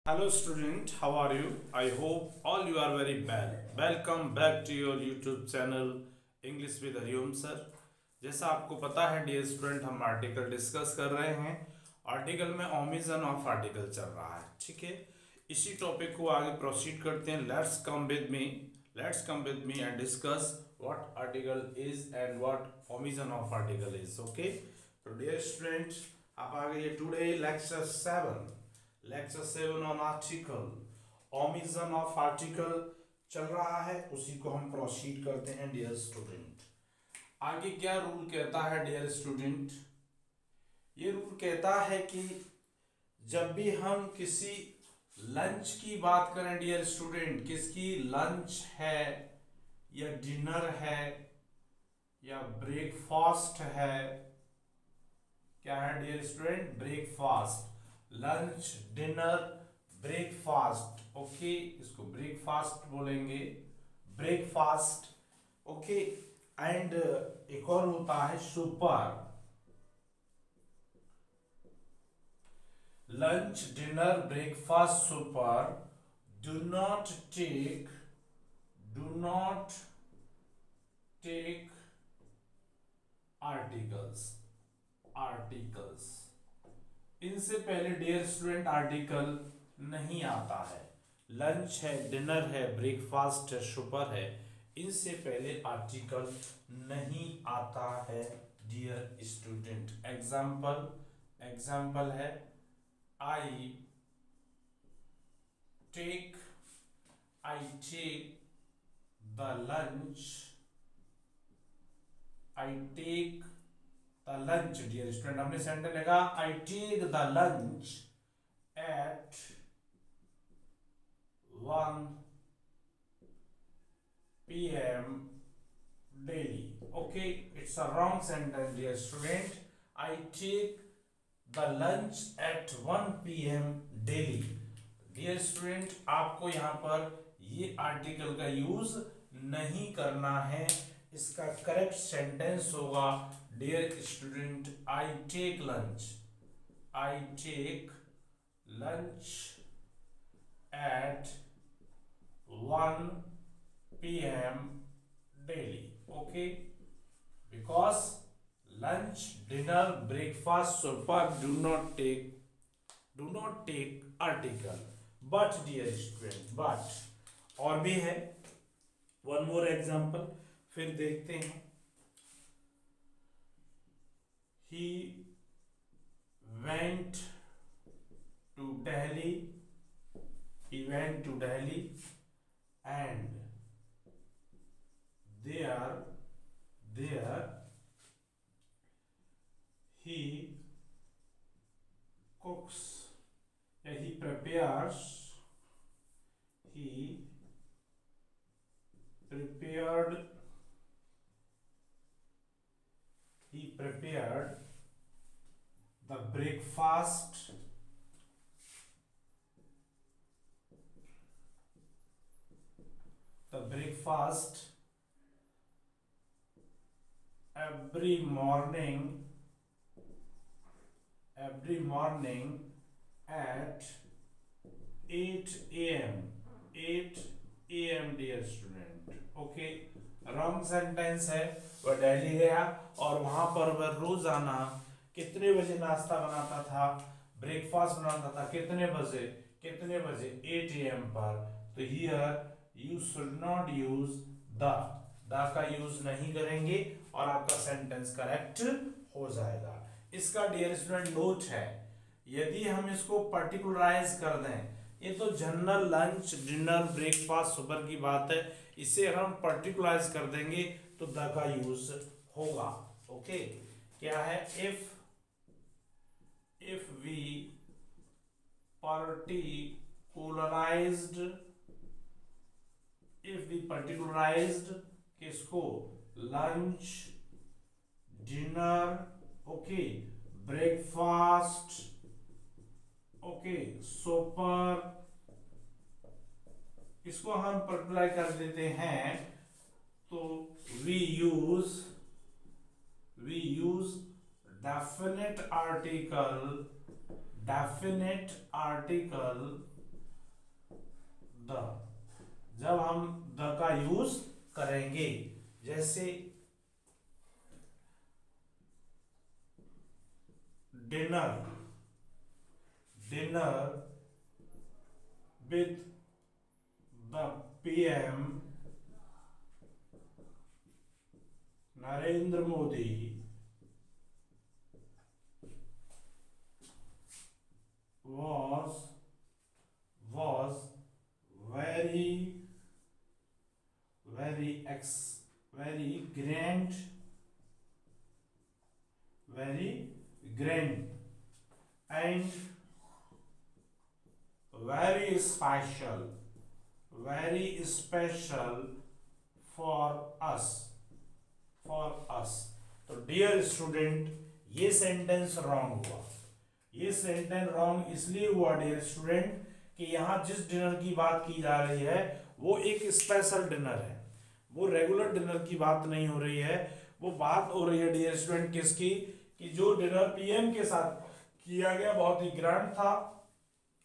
Hello student, how are you? I hope all you are very well. Welcome back to your YouTube channel English with Hariom sir. जैसा आपको पता है dear student, हम article discuss कर रहे हैं। Article में ओमिशन ऑफ आर्टिकल चल रहा है, ठीक है। इसी टॉपिक को आगे प्रोसीड करते हैं। Let's come with me and discuss what article is and what omission of article is. Okay, तो डियर स्टूडेंट, आप आ गए today lecture 7 on article. Omission of article चल रहा है, उसी को हम प्रोसीड करते हैं डियर स्टूडेंट। आगे क्या रूल कहता है डियर स्टूडेंट? ये रूल कहता है कि जब भी हम किसी लंच की बात करें डियर स्टूडेंट, किसकी लंच है या डिनर है या ब्रेकफास्ट है, क्या है dear student? Breakfast, lunch, dinner, breakfast. Okay, इसको ब्रेकफास्ट बोलेंगे, ब्रेकफास्ट। ओके, एंड एक और होता है supper. Lunch, dinner, breakfast, supper. Do not take articles. इनसे पहले डियर स्टूडेंट आर्टिकल नहीं आता है। लंच है, डिनर है, ब्रेकफास्ट है, सुपर है, इनसे पहले आर्टिकल नहीं आता है डियर स्टूडेंट। एग्जाम्पल है I take the lunch dear student. हमने सेंटेंस लगा I take the lunch at 1 PM daily. Okay, it's a wrong sentence dear student. I take the lunch at 1 PM daily. Dear student, आपको यहाँ पर ये article का use नहीं करना है। इसका करेक्ट सेंटेंस होगा dear student, I take lunch at 1 PM daily. Okay, because lunch, dinner, breakfast, supper do not take article. But dear student, but और भी है, one more example फिर देखते हैं। He went to Delhi and there he cooks, he prepared the breakfast every morning at 8 AM dear student. Okay, wrong sentence है। वह दिल्ली गया और वहां पर वह रोजाना कितने बजे नाश्ता बनाता था, ब्रेकफास्ट बनाता था, कितने बजे 8 AM पर। तो here you should not use the का यूज नहीं करेंगे और आपका सेंटेंस करेक्ट हो जाएगा। इसका डियर स्टूडेंट नोट है, यदि हम इसको पर्टिकुलराइज कर दें, ये तो general lunch, dinner, breakfast, super की बात है, इसे हम पर्टिकुलराइज कर देंगे तो द का यूज होगा। ओके, क्या है? इफ वी पर्टिकुलराइज्ड किसको? Lunch, dinner, okay, breakfast, okay, supper, इसको हम पर्टिकुलर कर देते हैं तो we use definite article the, जब हम द का यूज करेंगे, जैसे dinner, dinner with the PM Narendra Modi was very grand and very special for us। तो डियर स्टूडेंट, ये सेंटेंस रॉन्ग हुआ। ये सेंटेंस रॉन्ग इसलिए हुआ डियर स्टूडेंट कि यहाँ जिस डिनर की बात की जा रही है वो एक स्पेशल डिनर है, वो रेगुलर डिनर की बात नहीं हो रही है। वो बात हो रही है डियर स्टूडेंट किसकी, कि जो डिनर पीएम के साथ किया गया बहुत ही ग्रैंड था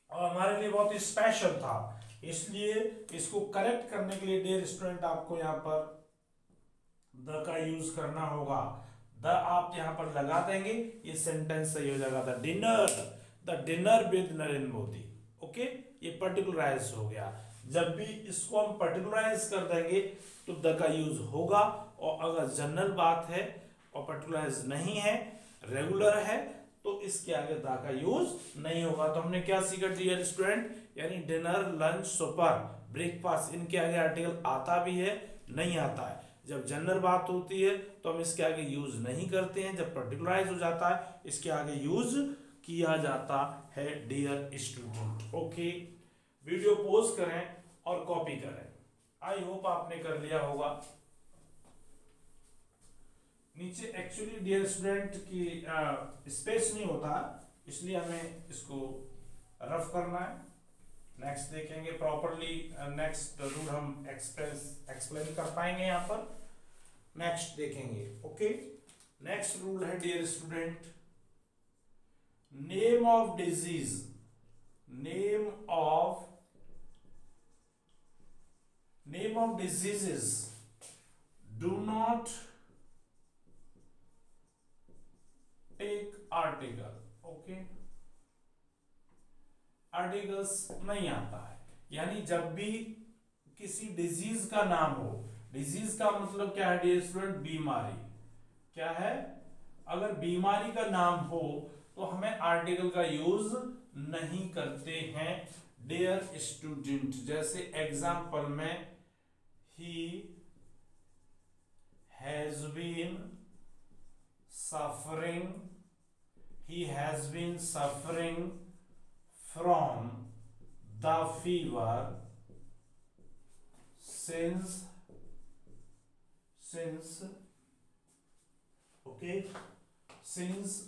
और हमारे लिए बहुत ही स्पेशल था। इसलिए इसको करेक्ट करने के लिए डियर स्टूडेंट आपको यहाँ पर द का यूज करना होगा। द आप यहाँ पर लगा देंगे, ये सेंटेंस सही हो जाएगा। The dinner with Narendra Modi. Okay, ये पर्टिकुलराइज हो गया। जब भी इसको हम पर्टिकुलराइज कर देंगे तो द का यूज होगा, और अगर जनरल बात है और पर्टिकुलराइज नहीं है, रेगुलर है, तो इसके आगे द का यूज नहीं होगा। तो हमने क्या सीखा डियर स्टूडेंट, यानी डिनर, लंच, सुपर, ब्रेकफास्ट, इनके आगे आर्टिकल आता भी है, नहीं आता है। जब जनरल बात होती है तो हम इसके आगे यूज नहीं करते हैं, जब पर्टिकुलराइज हो जाता है इसके आगे यूज किया जाता है dear student. Okay, video pause करें और कॉपी करें। आई होप आपने कर लिया होगा। नीचे एक्चुअली डियर स्टूडेंट की स्पेस नहीं होता, इसलिए हमें इसको रफ करना है। नेक्स्ट देखेंगे प्रॉपरली, नेक्स्ट रूल हम एक्सप्लेन कर पाएंगे यहाँ पर। नेक्स्ट देखेंगे। ओके, नेक्स्ट रूल है dear student, name of disease, name of diseases do not take article। ओके, आर्टिकल्स नहीं आता है, यानी जब भी किसी डिजीज का नाम हो, डिजीज का मतलब क्या है डियर स्टूडेंट, बीमारी। क्या है, अगर बीमारी का नाम हो तो हमें आर्टिकल का यूज नहीं करते हैं डियर स्टूडेंट। जैसे एग्जांपल में, he has been suffering from the fever since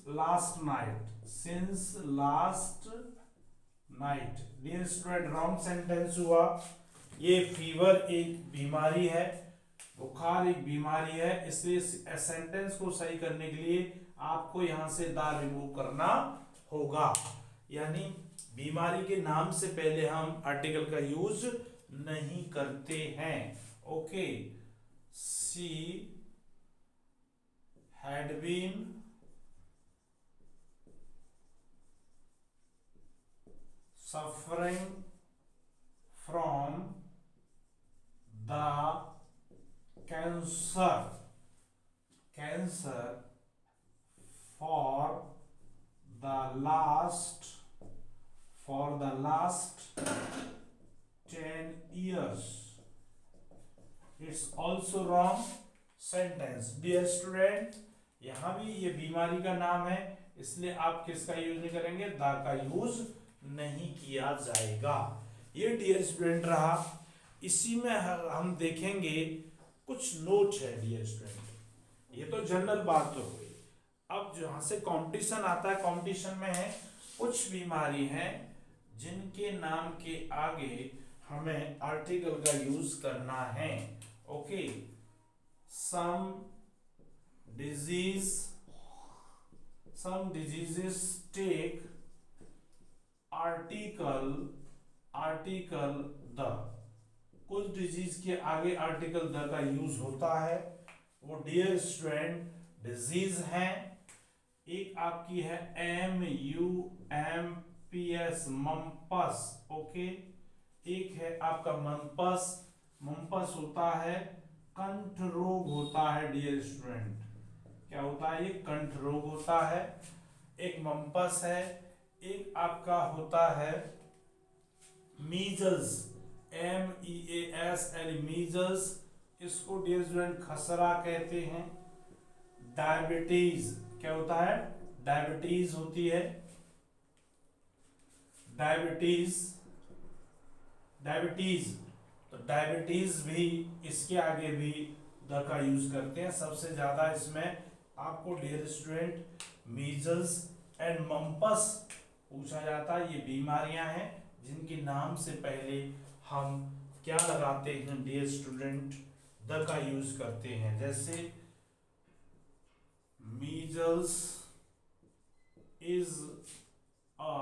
last night। Dear student, wrong sentence हुआ। ये फीवर एक बीमारी है, बुखार एक बीमारी है, इसलिए सेंटेंस को सही करने के लिए आपको यहां से द रिमूव करना होगा। यानी बीमारी के नाम से पहले हम आर्टिकल का यूज नहीं करते हैं। Okay, she had been suffering from the cancer for the last 10 years। It's also wrong sentence dear student। यहां भी ये बीमारी का नाम है, इसलिए आप किसका यूज नहीं करेंगे, द का यूज नहीं किया जाएगा। ये डियर स्टूडेंट रहा। इसी में हम देखेंगे कुछ नोट है डियर स्टूडेंट। ये तो जनरल बात हो गई। अब जहां से कंपटीशन आता है, कंपटीशन में है कुछ बीमारी हैं जिनके नाम के आगे हमें आर्टिकल का यूज करना है। Okay, some diseases take article article the, कुछ डिजीज के आगे आर्टिकल द का यूज होता है, वो डियर स्टूडेंट डिजीज है। एक आपकी है MUMPS मम्पस, ओके। एक है आपका मम्पस, मम्पस होता है कंठ रोग होता है डियर स्टूडेंट, क्या होता है ये, कंठ रोग होता है, एक मम्पस है। एक आपका होता है मीजल्स, MEASL मीजल्स, इसको डियर स्टूडेंट खसरा कहते हैं। डायबिटीज, क्या होता है, डायबिटीज होती है, डायबिटीज, डायबिटीज, तो डायबिटीज भी इसके आगे भी द का यूज करते हैं। सबसे ज्यादा इसमें आपको dear student measles and mumps पूछा जाता है। ये बीमारियां हैं जिनके नाम से पहले हम क्या लगाते हैं डियर स्टूडेंट, द का यूज करते हैं। जैसे measles is a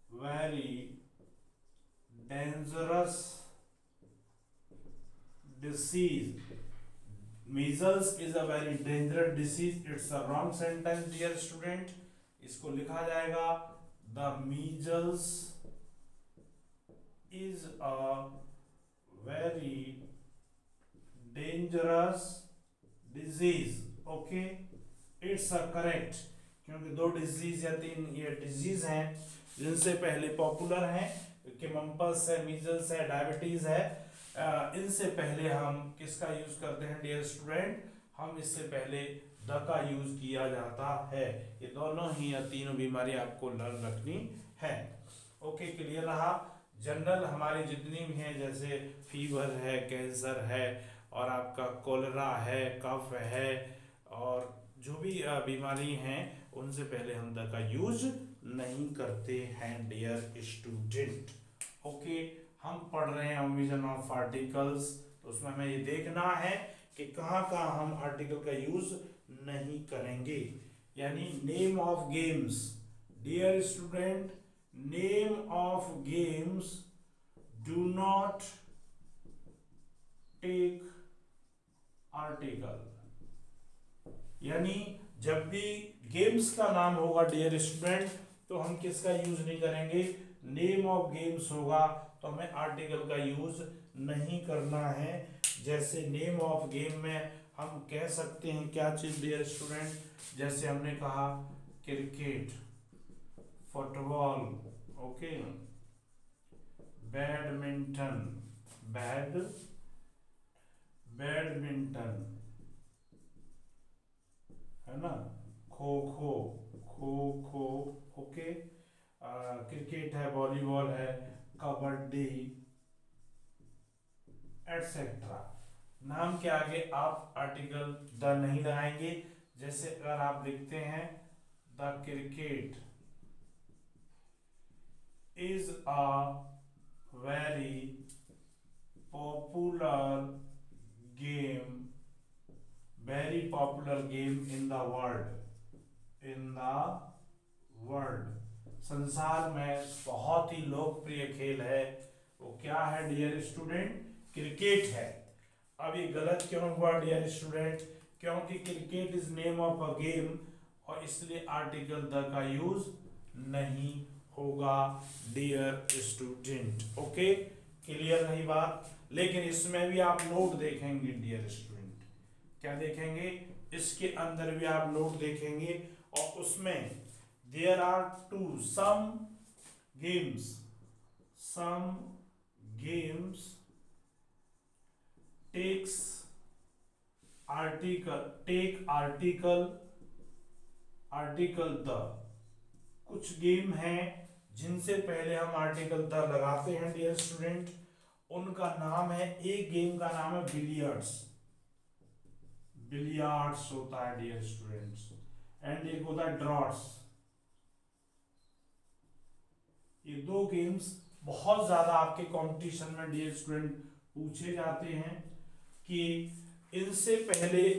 very dangerous disease, measles is a very dangerous disease, it's a wrong sentence dear student. इसको लिखा जाएगा the measles is a very dangerous disease, okay. It's a correct, क्योंकि दो disease या तीन ये डिजीज हैं जिनसे पहले पॉपुलर हैं, कि मम्पस है, मीजल्स है, डायबिटीज है। इनसे पहले हम किसका यूज करते हैं डियर स्टूडेंट, हम इससे पहले द का यूज किया जाता है। ये दोनों ही या तीनों बीमारी आपको लर्न रखनी है, ओके। क्लियर रहा। जनरल हमारी जितनी भी हैं, जैसे फीवर है, कैंसर है, और आपका कोलेरा है, कफ है, और जो भी बीमारी हैं उनसे पहले हम द का यूज नहीं करते हैं डियर स्टूडेंट, ओके। हम पढ़ रहे हैं ओमिशन ऑफ आर्टिकल्स, तो उसमें हमें ये देखना है कि कहाँ कहाँ हम आर्टिकल का यूज नहीं करेंगे। यानी name of games, dear student, name of games do not take article. यानी जब भी गेम्स का नाम होगा डियर स्टूडेंट, तो हम किसका यूज नहीं करेंगे, नेम ऑफ गेम्स होगा तो हमें आर्टिकल का यूज नहीं करना है। जैसे नेम ऑफ गेम में हम कह सकते हैं क्या चीज डियर स्टूडेंट, जैसे हमने कहा cricket, football, okay, badminton, badminton है ना, खो खो, ओके, क्रिकेट है, वॉलीबॉल है, कबड्डी, एटसेट्रा। नाम के आगे आप आर्टिकल द नहीं लगाएंगे। जैसे अगर आप लिखते हैं the cricket is a very popular game, very popular game in the world, संसार में बहुत ही लोकप्रिय खेल है, वो क्या है डियर स्टूडेंट, क्रिकेट है। अब ये गलत क्यों हुआ डियर स्टूडेंट, क्योंकि cricket is name of a game, और इसलिए आर्टिकल द का यूज नहीं होगा डियर स्टूडेंट, ओके। क्लियर रही बात। लेकिन इसमें भी आप नोट देखेंगे डियर स्टूडेंट, क्या देखेंगे, इसके अंदर भी आप नोट देखेंगे, और उसमें there are two some games take article the. कुछ गेम हैं जिनसे पहले हम आर्टिकल द लगाते हैं डियर स्टूडेंट, उनका नाम है, एक गेम का नाम है बिलियर्ड्स होता है डियर स्टूडेंट्स, एंड एक होता है ड्रॉट्स। ये दो गेम्स बहुत ज्यादा आपके कंपटीशन में डियर स्टूडेंट पूछे जाते हैं, कि इनसे पहले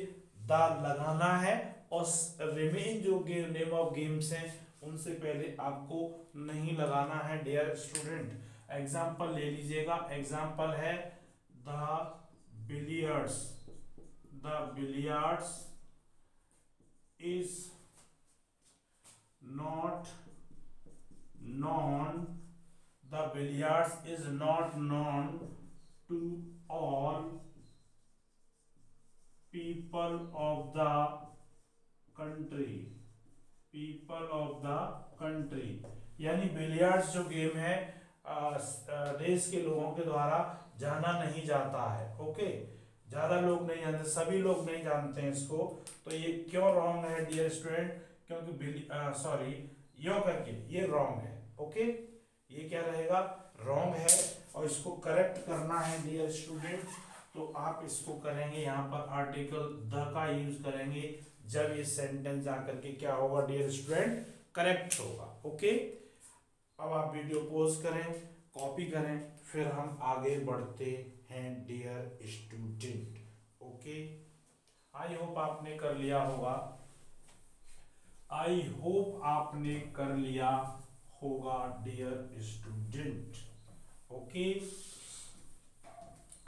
द लगाना है, और रिमेन जो नेम ऑफ गेम्स हैं उनसे पहले आपको नहीं लगाना है डियर स्टूडेंट। एग्जाम्पल ले लीजिएगा, एग्जाम्पल है the billiards, the billiards is not known, the billiards is not known to all people of the country, people of the country। यानी बिलियर्ड्स जो गेम है देश के लोगों के द्वारा जाना नहीं जाता है। ओके, ज्यादा लोग नहीं जानते, सभी लोग नहीं जानते हैं इसको। तो ये क्यों रॉन्ग है डियर स्टूडेंट? क्योंकि सॉरी यो करके ये रॉन्ग है। ओके, ये क्या रहेगा? रॉन्ग है और इसको करेक्ट करना है डियर स्टूडेंट। तो आप इसको करेंगे, यहाँ पर आर्टिकल द का यूज करेंगे जब ये सेंटेंस आकर के क्या होगा डियर स्टूडेंट? करेक्ट होगा। ओके, अब आप वीडियो पॉज करें, कॉपी करें, फिर हम आगे बढ़ते हैं dear student. Okay, I hope आपने कर लिया होगा, आई होप आपने कर लिया होगा डियर स्टूडेंट। ओके,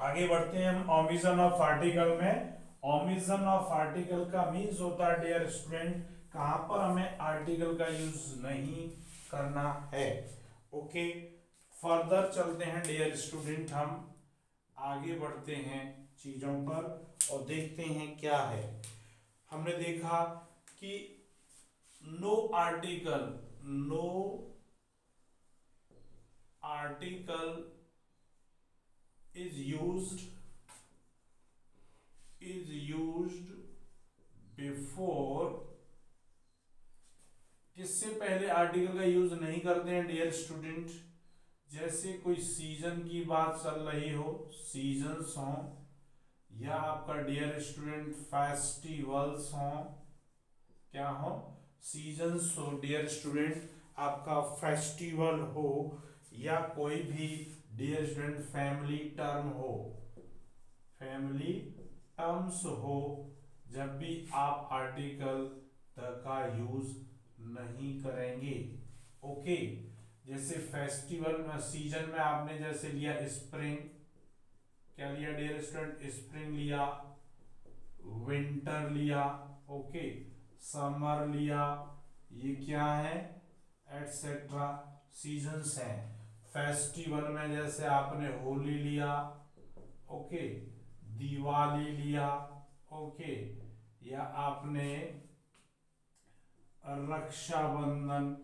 आगे बढ़ते हैं हम ओमिशन ऑफ आर्टिकल में। ओमिशन ऑफ आर्टिकल का मीन्स होता है डियर स्टूडेंट कहां पर हमें आर्टिकल का यूज नहीं करना है। ओके, फर्दर चलते हैं डियर स्टूडेंट, हम आगे बढ़ते हैं चीजों पर और देखते हैं क्या है। हमने देखा कि no article, no article is used before, किससे पहले आर्टिकल का यूज नहीं करते हैं डियर स्टूडेंट? जैसे कोई सीजन की बात चल रही हो, सीजन्स हो, या आपका डियर स्टूडेंट फेस्टिवल्स हो, क्या हो? सीजन्स हो डियर स्टूडेंट, आपका फेस्टिवल हो, या कोई भी डियर स्टूडेंट फैमिली टर्म हो, फैमिली टर्म्स हो, जब भी आप आर्टिकल द का यूज नहीं करेंगे। ओके, जैसे फेस्टिवल में, सीजन में आपने जैसे लिया स्प्रिंग, क्या लिया डियर स्टूडेंट? स्प्रिंग लिया, विंटर लिया, ओके, समर लिया, ये क्या है? एटसेट्रा सीजन्स हैं। फेस्टिवल में जैसे आपने होली लिया, ओके, दिवाली लिया, ओके, या आपने रक्षाबंधन,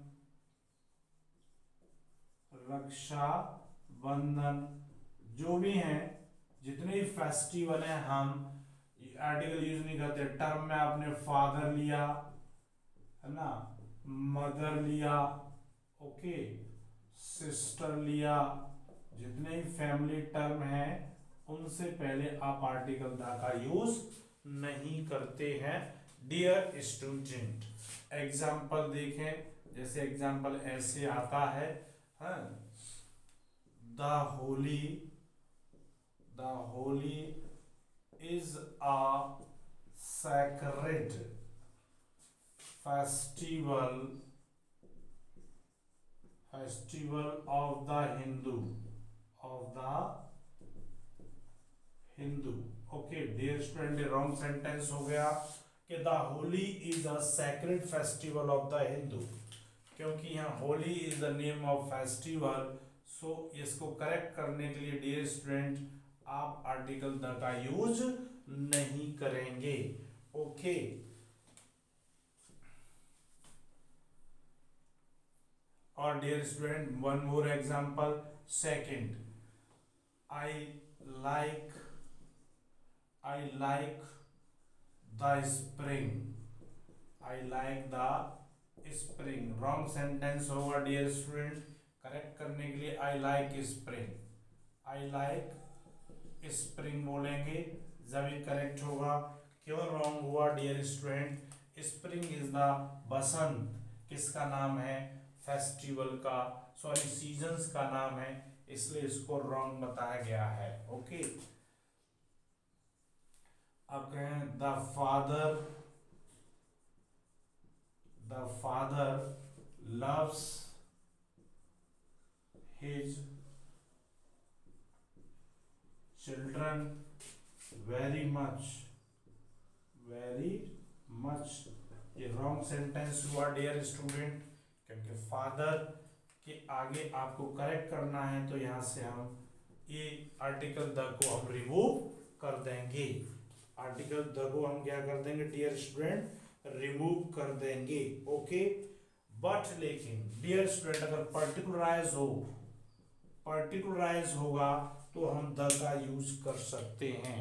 रक्षाबंधन, जो भी हैं, जितने भी फेस्टिवल हैं हम आर्टिकल यूज नहीं करते। टर्म में आपने फादर लिया, है ना, मदर लिया, ओके, सिस्टर लिया, जितने भी फैमिली टर्म हैं उनसे पहले आप आर्टिकल द का यूज नहीं करते हैं डियर स्टूडेंट। एग्जाम्पल देखें, जैसे एग्जाम्पल ऐसे आता है, the Holi is a sacred festival of the Hindu। Okay dear student, wrong sentence हो गया कि the Holi is a sacred festival of the Hindu, क्योंकि यहाँ Holi is the name of festival. So इसको करेक्ट करने के लिए डियर स्टूडेंट आप आर्टिकल द का यूज नहीं करेंगे। ओके, और dear student one more example, second, I like the spring, I like the spring. Wrong sentence होगा डियर स्टूडेंट, करेक्ट करने के लिए I like spring, I like spring बोलेंगे जब ये करेक्ट होगा। क्यों रॉन्ग हुआ dear student? Spring is the basant, किसका नाम है? फेस्टिवल का, सॉरी सीजन्स का नाम है, इसलिए इसको रॉन्ग बताया गया है। ओके, अब कहें the father loves his children very much, ये रॉन्ग सेंटेंस हुआ डियर स्टूडेंट, क्योंकि फादर के आगे आपको करेक्ट करना है, तो यहां से हम ये आर्टिकल द को हम रिमूव कर देंगे। आर्टिकल द को हम क्या कर देंगे डियर स्टूडेंट, रिमूव कर देंगे। ओके, बट लेकिन डियर स्टूडेंट अगर पर्टिकुलराइज होगा तो हम द का यूज कर सकते हैं।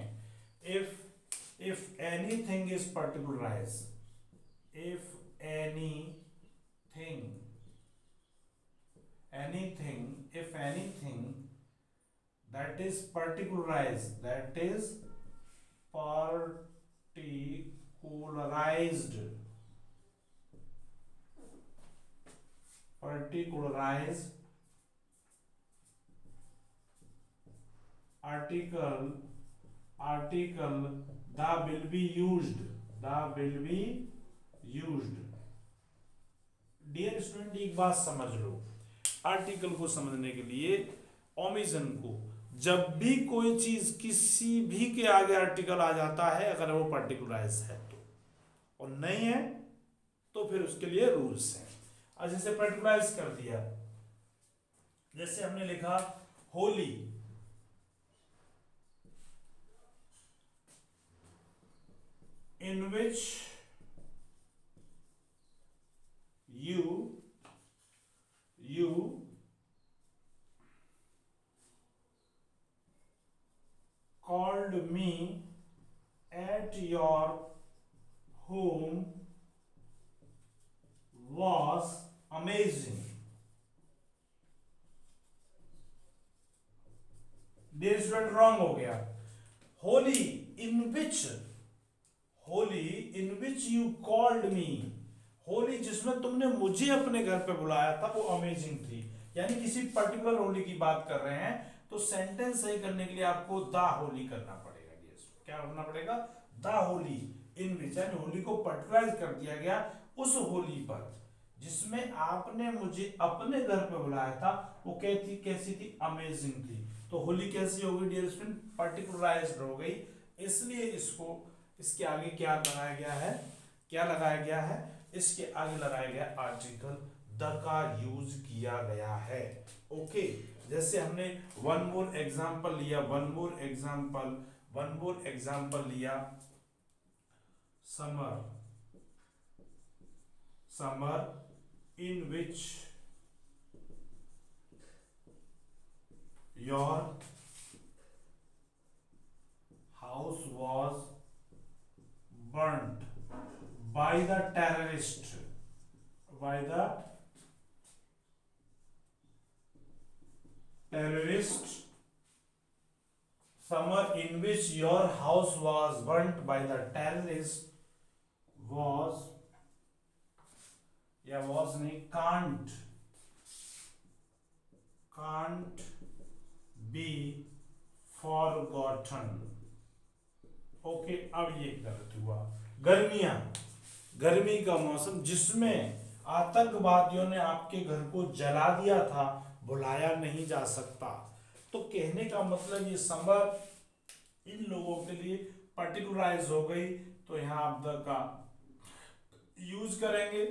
If anything is particularise, if anything that is particularized, article the will be used, dear student एक बात समझ लो, आर्टिकल को समझने के लिए ओमिशन को, जब भी कोई चीज किसी भी के आगे आर्टिकल आ जाता है अगर वो पर्टिकुलराइज है तो, और नहीं है तो फिर उसके लिए रूल्स हैं। आज जैसे पर्टिकुलराइज कर दिया, जैसे हमने लिखा Holi, in which you called me at your home was amazing। Dear student wrong हो गया। Holi in which you called me, Holi जिसमें तुमने मुझे अपने घर पे बुलाया था वो अमेजिंग थी, यानी किसी पर्टिकुलर होली की बात कर रहे हैं, तो सेंटेंस सही करने के लिए आपको द होली करना पड़ेगा। क्या करना पड़ेगा? द होली इन विच, यानी होली को पर्टिकुलराइज कर दिया गया उस होली पर जिसमें आपने मुझे अपने घर पे बुलाया था, वो कैसी थी? अमेजिंग थी। तो होली कैसी हो गई डियर स्टूडेंट? पर्टिकुलराइज्ड हो गई, इसलिए इसके आगे क्या लगाया गया है? इसके आगे लगाया गया आर्टिकल द का यूज किया गया है। ओके, जैसे हमने वन मोर एग्जांपल लिया, summer in which your house was burnt by the terrorist, summer in which your house was burnt by the terrorist can't be forgotten। Okay, अब ये गलत हुआ। गर्मी का मौसम जिसमें आतंकवादियों ने आपके घर को जला दिया था, बुलाया नहीं जा सकता। तो कहने का मतलब ये समर इन लोगों के लिए पर्टिकुलराइज हो गई, तो यहां आप द का यूज करेंगे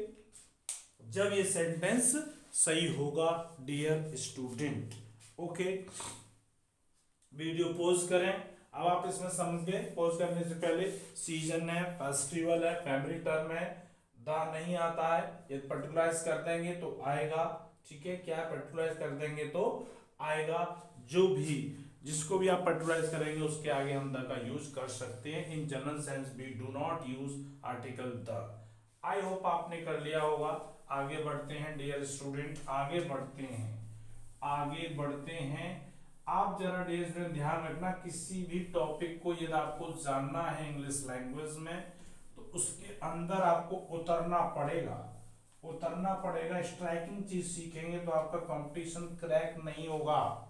जब ये सेंटेंस सही होगा dear student. Okay, video pause करें। अब आप इसमें समझ गए, पॉज करने से पहले सीजन है, फेस्टिवल है, फैमिली टर्म है, द नहीं आता है, ये पर्टिकुलराइज कर देंगे तो आएगा। ठीक है, क्या पर्टिकुलराइज कर देंगे तो आएगा। जो भी जिसको भी आप पर्टिकुलराइज करेंगे उसके आगे हम द का यूज कर सकते हैं। In general sense we do not use article the. I hope आपने कर लिया होगा। आगे बढ़ते हैं डियर स्टूडेंट, आगे बढ़ते हैं। आप जरा डियर स्टूडेंट ध्यान रखना, किसी भी टॉपिक को यदि आपको जानना है इंग्लिश लैंग्वेज में तो उसके अंदर आपको उतरना पड़ेगा। स्ट्राइकिंग चीज सीखेंगे तो आपका कंपटीशन क्रैक नहीं होगा।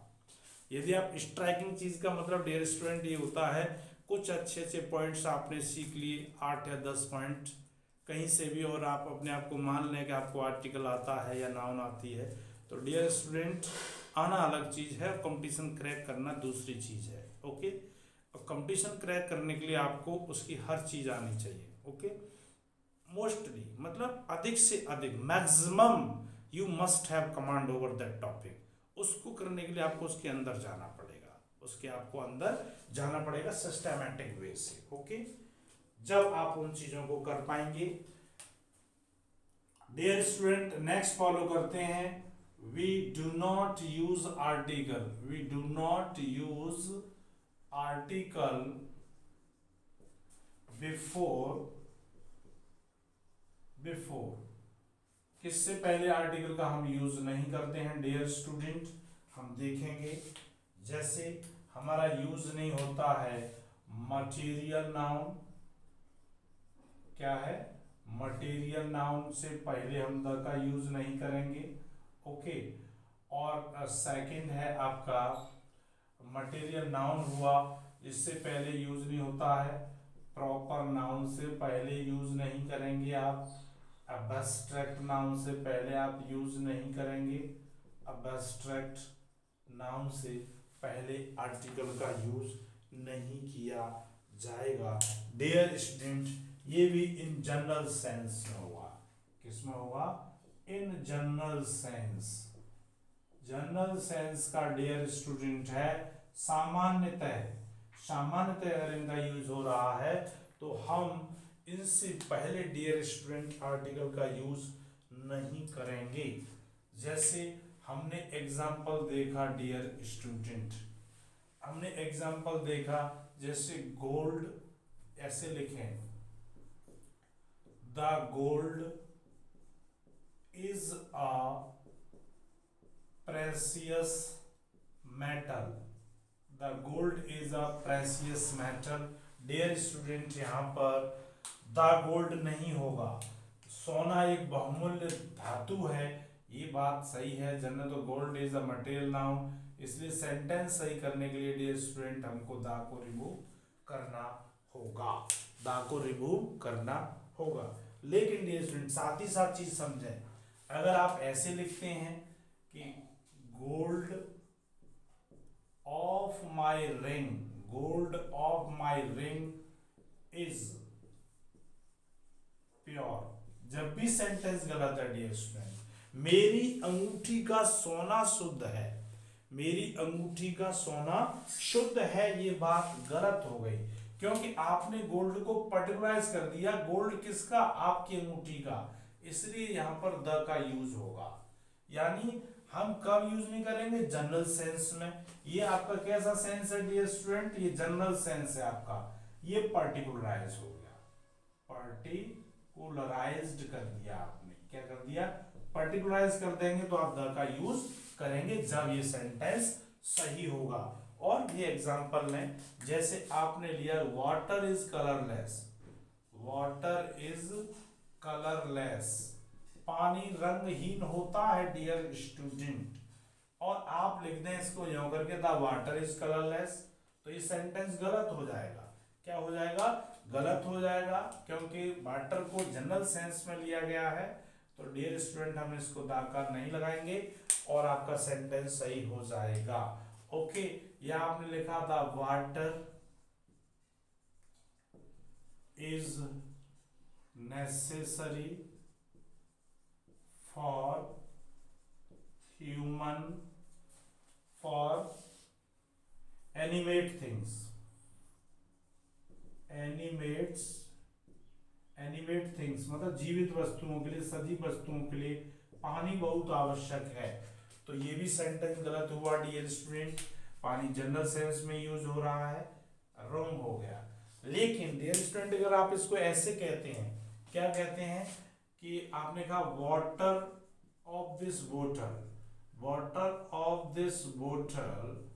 यदि आप स्ट्राइकिंग चीज का मतलब डियर स्टूडेंट ये होता है, कुछ अच्छे पॉइंट्स आपने सीख लिए, 8 या 10 पॉइंट कहीं से भी, और आप अपने आप को मान लें कि आपको आर्टिकल आता है या नाउन आती है, तो डियर स्टूडेंट आना अलग चीज है, कंपटीशन क्रैक करना दूसरी चीज है। ओके, और कंपटीशन क्रैक करने के लिए आपको उसकी हर चीज आनी चाहिए। ओके, मोस्टली मतलब अधिक से अधिक, maximum you must have command over that topic. उसको करने के लिए आपको उसके अंदर जाना पड़ेगा, उसके आपको अंदर जाना पड़ेगा सिस्टमैटिक वे से। ओके, जब आप उन चीजों को कर पाएंगे। डियर स्टूडेंट, नेक्स्ट फॉलो करते हैं, we do not use article, we do not use article before किससे पहले आर्टिकल का हम यूज नहीं करते हैं डियर स्टूडेंट। हम देखेंगे जैसे हमारा यूज नहीं होता है मटेरियल नाउन, क्या है, मटेरियल नाउन से पहले हम द का यूज नहीं करेंगे। ओके, और सेकंड है आपका मटेरियल नाउन हुआ, इससे पहले यूज नहीं होता है, प्रॉपर नाउन से पहले यूज नहीं करेंगे आप, एब्स्ट्रैक्ट नाउन से पहले आप यूज नहीं करेंगे, एब्स्ट्रैक्ट नाउन से पहले आर्टिकल का यूज नहीं किया जाएगा। डियर स्टूडेंट, ये भी इन जनरल सेंस में होगा। किसमें होगा? इन जनरल सेंस। जनरल सेंस का डियर स्टूडेंट है सामान्यतः, सामान्यतः अगर इनका यूज हो रहा है तो हम इनसे पहले डियर स्टूडेंट आर्टिकल का यूज नहीं करेंगे। जैसे हमने एग्जाम्पल देखा डियर स्टूडेंट, हमने एग्जाम्पल देखा जैसे गोल्ड, ऐसे लिखें, the gold is a precious metal, the gold is a precious metal. Dear student, यहाँ पर द गोल्ड नहीं होगा, सोना एक बहुमूल्य धातु है, ये बात सही है। जनरल तो gold is a material noun, इसलिए सेंटेंस सही करने के लिए डियर स्टूडेंट हमको द को रिमूव करना होगा, द को रिमूव करना होगा। लेकिन डियर स्टूडेंट साथ ही साथ चीज समझें, अगर आप ऐसे लिखते हैं कि gold of my ring, gold of my ring is pure, जब भी सेंटेंस गलत है डियर स्टूडेंट, मेरी अंगूठी का सोना शुद्ध है, मेरी अंगूठी का सोना शुद्ध है, ये बात गलत हो गई, क्योंकि आपने गोल्ड को पर्टिकुलराइज कर दिया। गोल्ड किसका? आपकी अंगूठी का, इसलिए यहां पर द का यूज होगा। यानी हम कब यूज नहीं करेंगे? जनरल सेंस में। ये आपका कैसा सेंस है डियर स्टूडेंट? ये जनरल सेंस है आपका, ये पर्टिकुलराइज हो गया, पर्टिकुलराइज्ड कर दिया आपने, क्या कर दिया? पर्टिकुलराइज कर देंगे तो आप द का यूज करेंगे जब ये सेंटेंस सही होगा। और ये एग्जांपल में जैसे आपने लिया water is colourless, water is colourless, पानी रंगहीन होता है डियर स्टूडेंट, और आप लिख दें इसको यूं करके द वाटर इज कलरलेस, तो ये सेंटेंस गलत हो जाएगा। क्या हो जाएगा? गलत हो जाएगा, क्योंकि वाटर को जनरल सेंस में लिया गया है। तो डियर स्टूडेंट हम इसको दाकार नहीं लगाएंगे और आपका सेंटेंस सही हो जाएगा। ओके, या आपने लिखा था water is necessary for human, for animate things, animate things मतलब जीवित वस्तुओं के लिए, सजीव वस्तुओं के लिए पानी बहुत आवश्यक है। तो ये भी सेंटेंस गलत हुआ डियर स्टूडेंट, पानी जनरल सेंस में यूज हो रहा है, रॉन्ग हो गया। लेकिन डियर स्टूडेंट अगर आप इसको ऐसे कहते हैं, क्या कहते हैं कि आपने कहा वाटर ऑफ दिस बोतल, वाटर ऑफ दिस बोतल,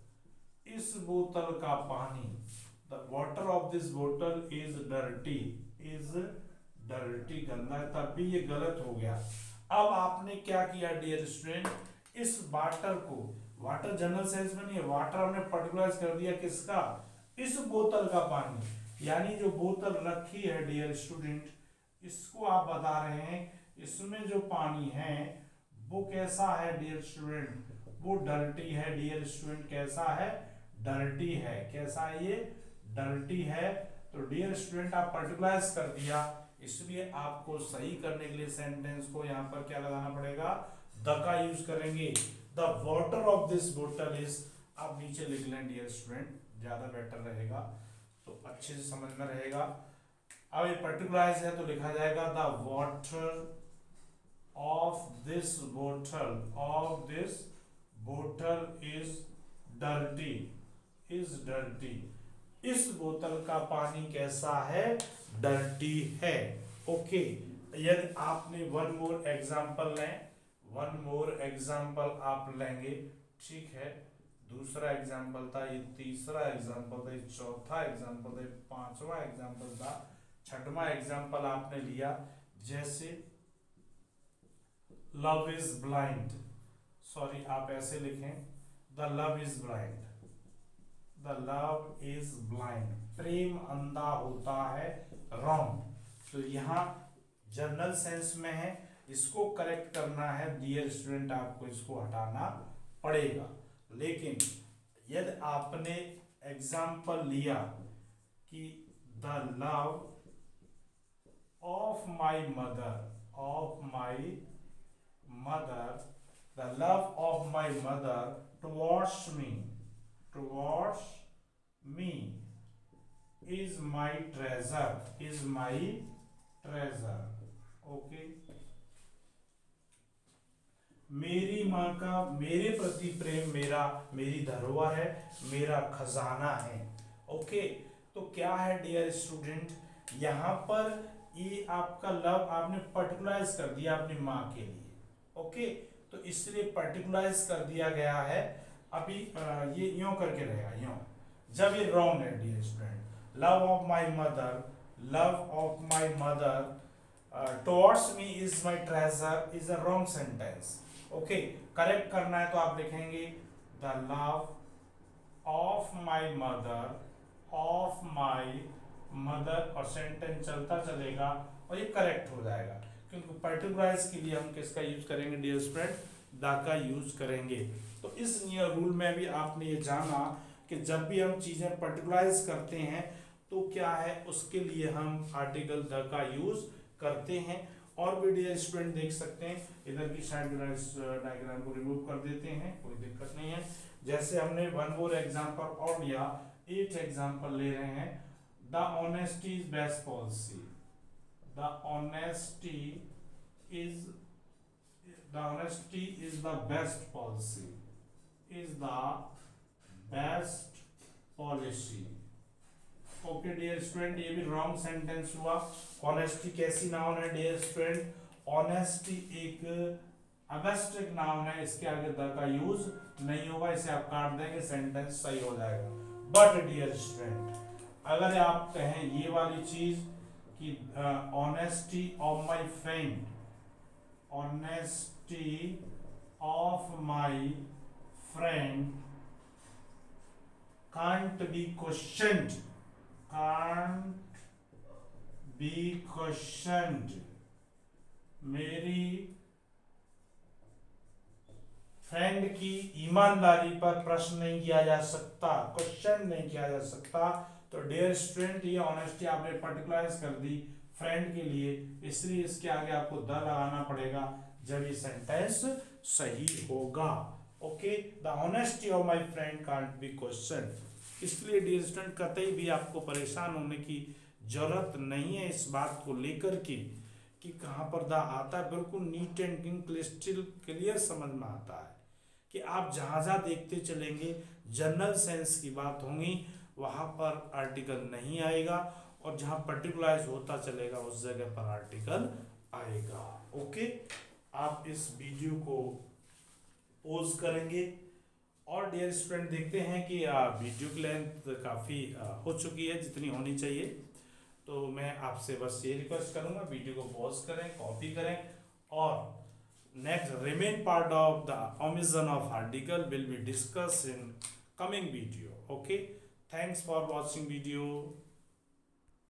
इस बोतल का पानी, द वाटर ऑफ दिस बोतल इज डर्टी, इज डर्टी, गंदा है, तब भी ये गलत हो गया। अब आपने क्या किया डियर स्टूडेंट, इस वाटर को, वाटर जनरल सेंस में नहीं है, वाटर हमने पर्टिकुलराइज कर दिया किसका? इस बोतल का पानी, यानी जो बोतल रखी है डियर स्टूडेंट, इसको आप बता रहे हैं इसमें जो पानी है वो कैसा है डियर स्टूडेंट? वो डर्टी है डियर स्टूडेंट। कैसा है? डर्टी है। कैसा है ये? डर्टी है। तो डियर स्टूडेंट आप पर्टिकुलराइज कर दिया, इसलिए आपको सही करने के लिए सेंटेंस को यहाँ पर क्या लगाना पड़ेगा? द का यूज करेंगे। द वाटर ऑफ दिस बोतल इज, आप नीचे लिख लें डियर स्टूडेंट, ज्यादा बेटर रहेगा, तो अच्छे से समझ में रहेगा। अब ये पर्टिकुलराइज है तो लिखा जाएगा द वाटर ऑफ दिस बोतल इज डर्टी, इस बोतल का पानी कैसा है? डर्टी है। ओके, यदि आपने वन मोर एग्जाम्पल आप लेंगे, ठीक है। दूसरा एग्जाम्पल था, ये तीसरा एग्जाम्पल था, ये चौथा एग्जाम्पल था, पांचवा एग्जाम्पल था, छठवां एग्जाम्पल आपने लिया। जैसे लव इज ब्लाइंड, सॉरी आप ऐसे लिखें, द लव इज ब्लाइंड, प्रेम अंधा होता है, रॉन्ग। तो यहाँ जनरल सेंस में है, इसको करेक्ट करना है डियर स्टूडेंट, आपको इसको हटाना पड़ेगा। लेकिन यदि आपने एग्जाम्पल लिया कि the love of my mother, the love of my mother towards me is my treasure, okay. मेरी माँ का मेरे प्रति प्रेम मेरी धरोहर है, मेरा खजाना है, ओके। तो क्या है डियर स्टूडेंट, यहाँ पर ये आपका लव आपने पर्टिकुलराइज कर दिया अपनी माँ के लिए, ओके। तो इसलिए पर्टिकुलराइज कर दिया गया है। अभी ये यूं करके रहेगा, यूं, जब ये रॉन्ग है dear student, love of my mother towards me is my treasure is a wrong sentence, okay। Correct करना है तो आप लिखेंगे the love of my mother और सेंटेंस चलता चलेगा और ये करेक्ट हो जाएगा, क्योंकि पर्टिकुलराइज के लिए हम किसका यूज करेंगे डियर स्टूडेंट? द का यूज करेंगे। तो इस रूल में भी आपने ये जाना कि जब भी हम चीजें पर्टिकुलराइज करते हैं तो क्या है, उसके लिए हम आर्टिकल द का यूज करते हैं। और भी डियर स्टूडेंट देख सकते हैं, इधर की साइड डायग्राम को रिमूव कर देते हैं, कोई दिक्कत नहीं है। जैसे हमने वन मोर एग्जांपल और लिया, 8 एग्जांपल ले रहे हैं। The honesty is best policy, the honesty is the best policy, okay dear student. ये भी रॉन्ग सेंटेंस हुआ। ऑनेस्टी कैसी नाउन है डियर स्टूडेंट? ऑनेस्टी एक अबस्ट्रैक्ट नाउन है, इसके आगे द का यूज नहीं होगा, इसे आप काट देंगे, सेंटेंस सही हो जाएगा। बट डियर स्टूडेंट, अगर आप कहें ये वाली चीज कि honesty of my friend, can't be questioned, मेरी फ्रेंड की ईमानदारी पर प्रश्न नहीं किया जा सकता, क्वेश्चन नहीं किया जा सकता। तो डियर स्टूडेंट, ये ऑनेस्टी आपने पर्टिकुलराइज कर दी फ्रेंड के लिए, इसलिए इसके आगे आपको द लगाना पड़ेगा जब ये सेंटेंस सही होगा, okay. The honesty of my friend can't be question. इसलिए डियर स्टूडेंट, कतई भी आपको परेशान होने की जरूरत नहीं है इस बात को लेकर के कि कहाँ पर द आता है। बिल्कुल नीट एंड क्रिस्टल क्लियर समझ में आता है कि आप जहाँ जहाँ देखते चलेंगे जनरल सेंस की बात होगी, वहाँ पर आर्टिकल नहीं आएगा, और जहाँ पर्टिकुलराइज होता चलेगा उस जगह पर आर्टिकल आएगा, ओके। आप इस वीडियो को पोज करेंगे और डियर स्टूडेंट देखते हैं कि वीडियो की लेंथ काफ़ी हो चुकी है जितनी होनी चाहिए। तो मैं आपसे बस ये रिक्वेस्ट करूंगा, वीडियो को पॉज करें, कॉपी करें, और next remain part of the omission of article will be discussed in coming video, okay। Thanks for watching video.